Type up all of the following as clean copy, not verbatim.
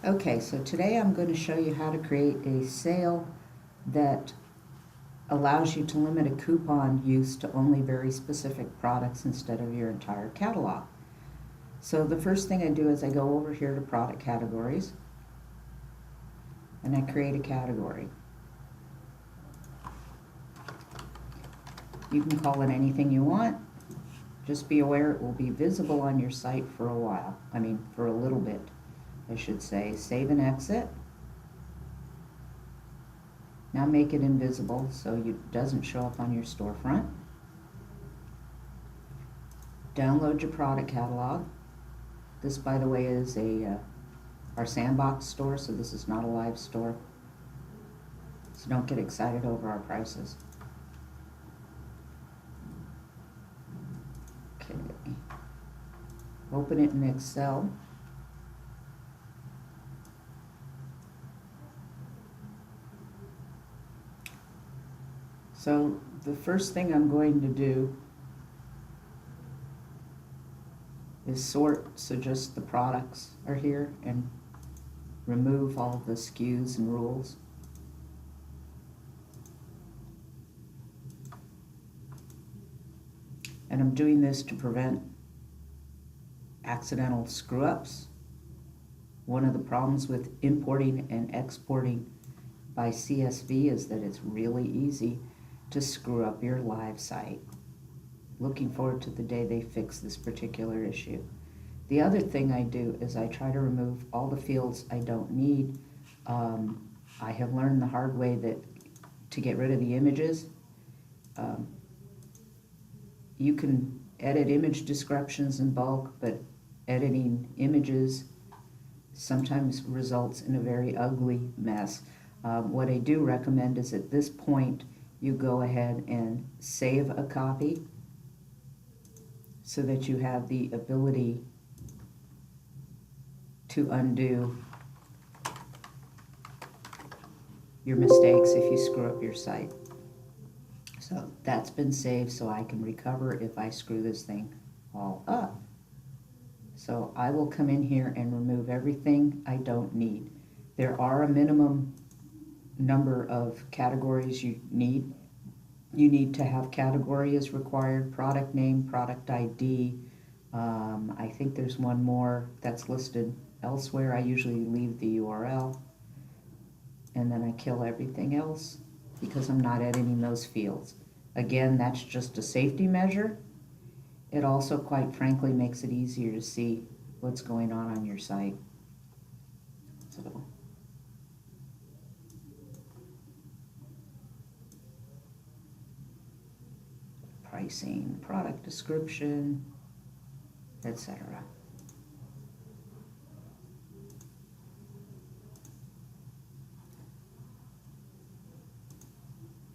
Okay, so today I'm going to show you how to create a sale that allows you to limit a coupon use to only very specific products instead of your entire catalog. So the first thing I do is I go over here to product categories and I create a category. You can call it anything you want. Just be aware it will be visible on your site for a while. For a little bit, I should say. Save and exit. Now make it invisible so it doesn't show up on your storefront. Download your product catalog. This, by the way, is our sandbox store, so this is not a live store. So don't get excited over our prices. Okay. Open it in Excel. So the first thing I'm going to do is sort so just the products are here and remove all the SKUs and rules. And I'm doing this to prevent accidental screw-ups. One of the problems with importing and exporting by CSV is that it's really easy to screw up your live site. Looking forward to the day they fix this particular issue. The other thing I do is I try to remove all the fields I don't need. I have learned the hard way that to get rid of the images, you can edit image descriptions in bulk, but editing images sometimes results in a very ugly mess. What I do recommend is at this point you go ahead and save a copy so that you have the ability to undo your mistakes if you screw up your site. So that's been saved so I can recover if I screw this thing all up. So I will come in here and remove everything I don't need. There are a minimum number of categories you need. You need to have category as required, product name, product ID. I think there's one more that's listed elsewhere. I usually leave the URL and then I kill everything else because I'm not editing those fields. Again, that's just a safety measure. It also, quite frankly, makes it easier to see what's going on your site. So pricing, product description, etc.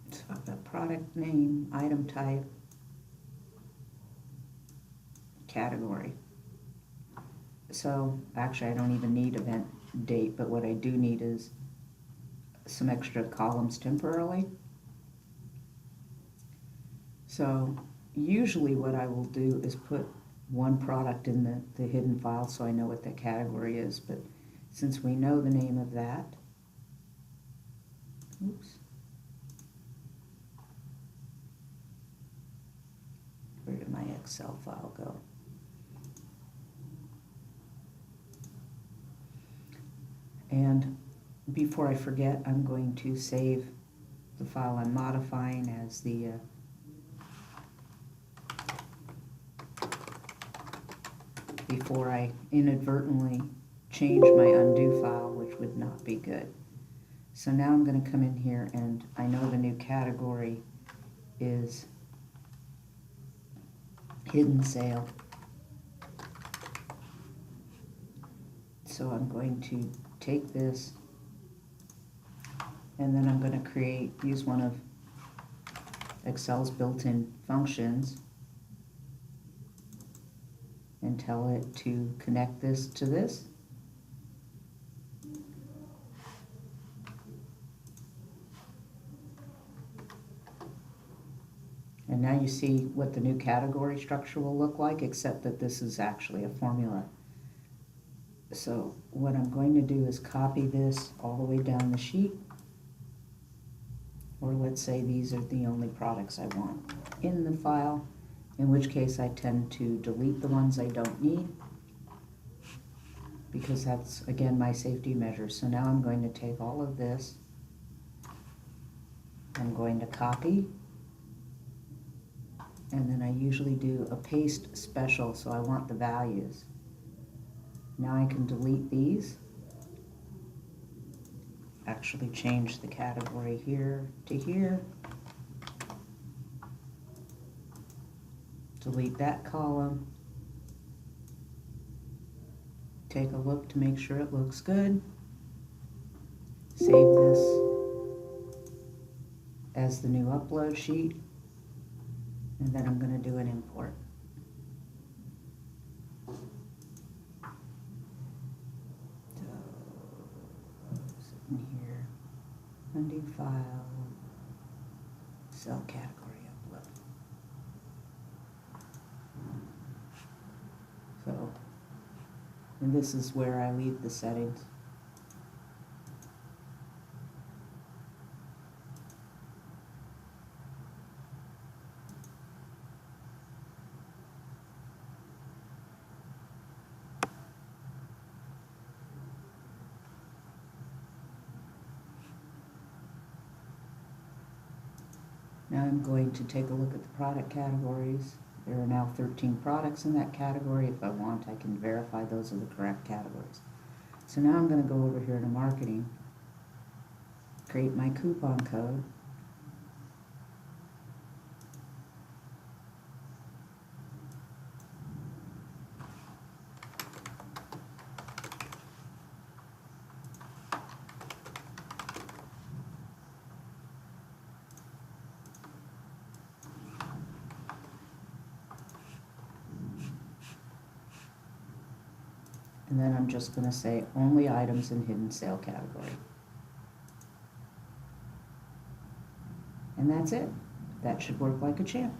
So I've got product name, item type, category. So actually I don't even need event date, but what I do need is some extra columns temporarily. So usually what I will do is put one product in the hidden file so I know what the category is, but since we know the name of that, oops, where did my Excel file go? And before I forget, I'm going to save the file I'm modifying as the before I inadvertently change my undo file, which would not be good. So now I'm going to come in here and I know the new category is hidden sale. So I'm going to take this and then I'm going to use one of Excel's built-in functions and tell it to connect this to this. And now you see what the new category structure will look like, except that this is actually a formula. So what I'm going to do is copy this all the way down the sheet. Or let's say these are the only products I want in the file, in which case I tend to delete the ones I don't need, because that's, again, my safety measure. So now I'm going to take all of this, I'm going to copy, and then I usually do a paste special, so I want the values. Now I can delete these, actually change the category here to here, delete that column, take a look to make sure it looks good, save this as the new upload sheet, and then I'm going to do an import. In here, undo file, cell category upload. So, and this is where I leave the settings. Now I'm going to take a look at the product categories. There are now 13 products in that category. If I want, I can verify those are the correct categories. So now I'm going to go over here to marketing, create my coupon code, and then I'm just going to say only items in hidden sale category. And that's it. That should work like a champ.